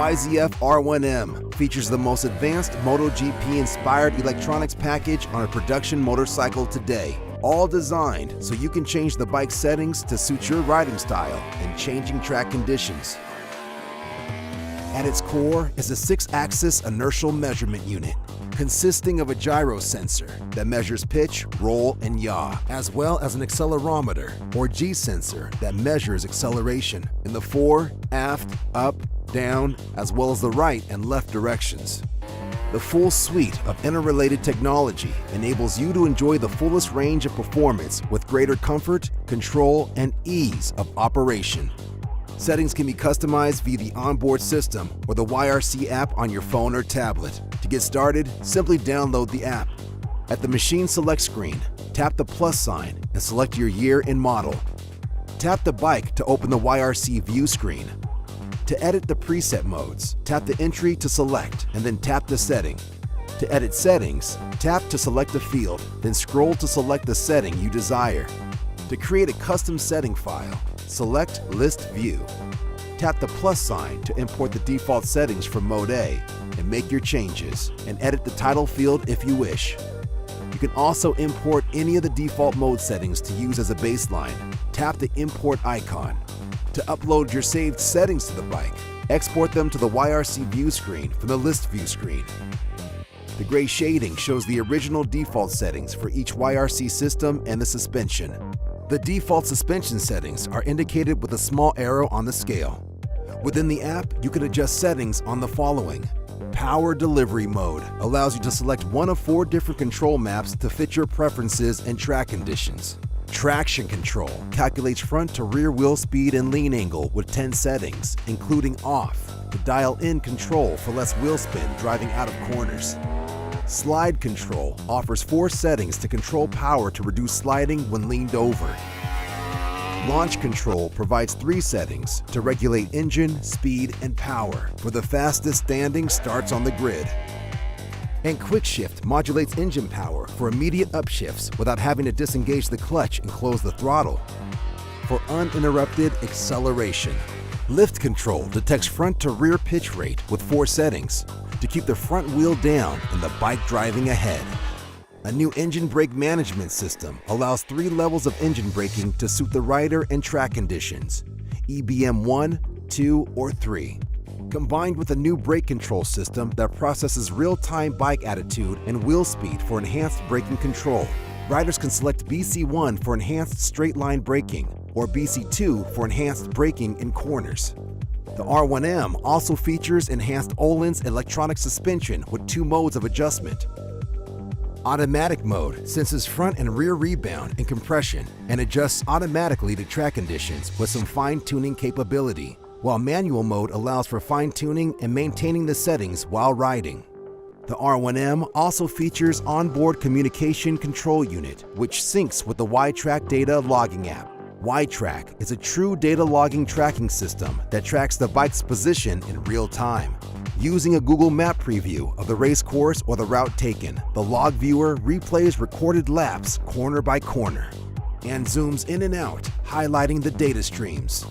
YZF R1M features the most advanced MotoGP-inspired electronics package on a production motorcycle today. All designed so you can change the bike settings to suit your riding style and changing track conditions. At its core is a 6-axis inertial measurement unit, consisting of a gyro sensor that measures pitch, roll, and yaw, as well as an accelerometer, or G sensor, that measures acceleration in the fore, aft, up, down, as well as the right and left directions. The full suite of interrelated technology enables you to enjoy the fullest range of performance with greater comfort, control, and ease of operation. Settings can be customized via the onboard system or the YRC app on your phone or tablet. To get started, simply download the app. At the machine select screen, tap the plus sign and select your year and model. Tap the bike to open the YRC view screen. To edit the preset modes, tap the entry to select and then tap the setting. To edit settings, tap to select a field, then scroll to select the setting you desire. To create a custom setting file, select List View. Tap the plus sign to import the default settings from Mode A and make your changes, and edit the title field if you wish. You can also import any of the default mode settings to use as a baseline. Tap the import icon. To upload your saved settings to the bike, export them to the YRC view screen from the List View screen. The gray shading shows the original default settings for each YRC system and the suspension. The default suspension settings are indicated with a small arrow on the scale. Within the app, you can adjust settings on the following. Power Delivery Mode allows you to select one of 4 different control maps to fit your preferences and track conditions. Traction Control calculates front to rear wheel speed and lean angle with 10 settings, including off, to dial in control for less wheel spin driving out of corners. Slide Control offers 4 settings to control power to reduce sliding when leaned over. Launch Control provides 3 settings to regulate engine, speed, and power, where the fastest standing starts on the grid. And Quick Shift modulates engine power for immediate upshifts without having to disengage the clutch and close the throttle. For uninterrupted acceleration, Lift Control detects front to rear pitch rate with 4 settings to keep the front wheel down and the bike driving ahead. A new engine brake management system allows 3 levels of engine braking to suit the rider and track conditions, EBM 1, 2, or 3. Combined with a new brake control system that processes real-time bike attitude and wheel speed for enhanced braking control. Riders can select BC1 for enhanced straight-line braking or BC2 for enhanced braking in corners. The R1M also features enhanced Öhlins electronic suspension with 2 modes of adjustment. Automatic mode senses front and rear rebound and compression and adjusts automatically to track conditions with some fine-tuning capability, while manual mode allows for fine-tuning and maintaining the settings while riding. The R1M also features onboard communication control unit, which syncs with the Y-Trac data logging app. Y-Trac is a true data logging tracking system that tracks the bike's position in real time. Using a Google Map preview of the race course or the route taken, the log viewer replays recorded laps corner by corner and zooms in and out, highlighting the data streams.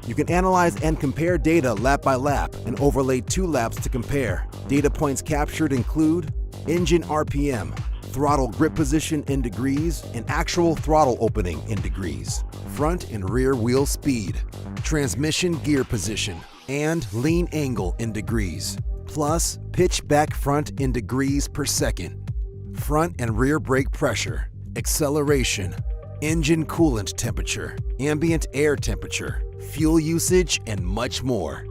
You can analyze and compare data lap by lap and overlay 2 laps to compare. Data points captured include engine RPM, throttle grip position in degrees, and actual throttle opening in degrees, front and rear wheel speed, transmission gear position, and lean angle in degrees, plus pitch back front in degrees per second, front and rear brake pressure, acceleration, engine coolant temperature, ambient air temperature, fuel usage, and much more.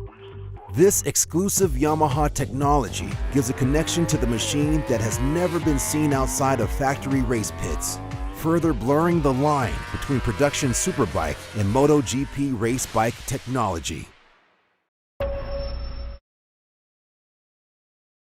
This exclusive Yamaha technology gives a connection to the machine that has never been seen outside of factory race pits, further blurring the line between production superbike and MotoGP race bike technology.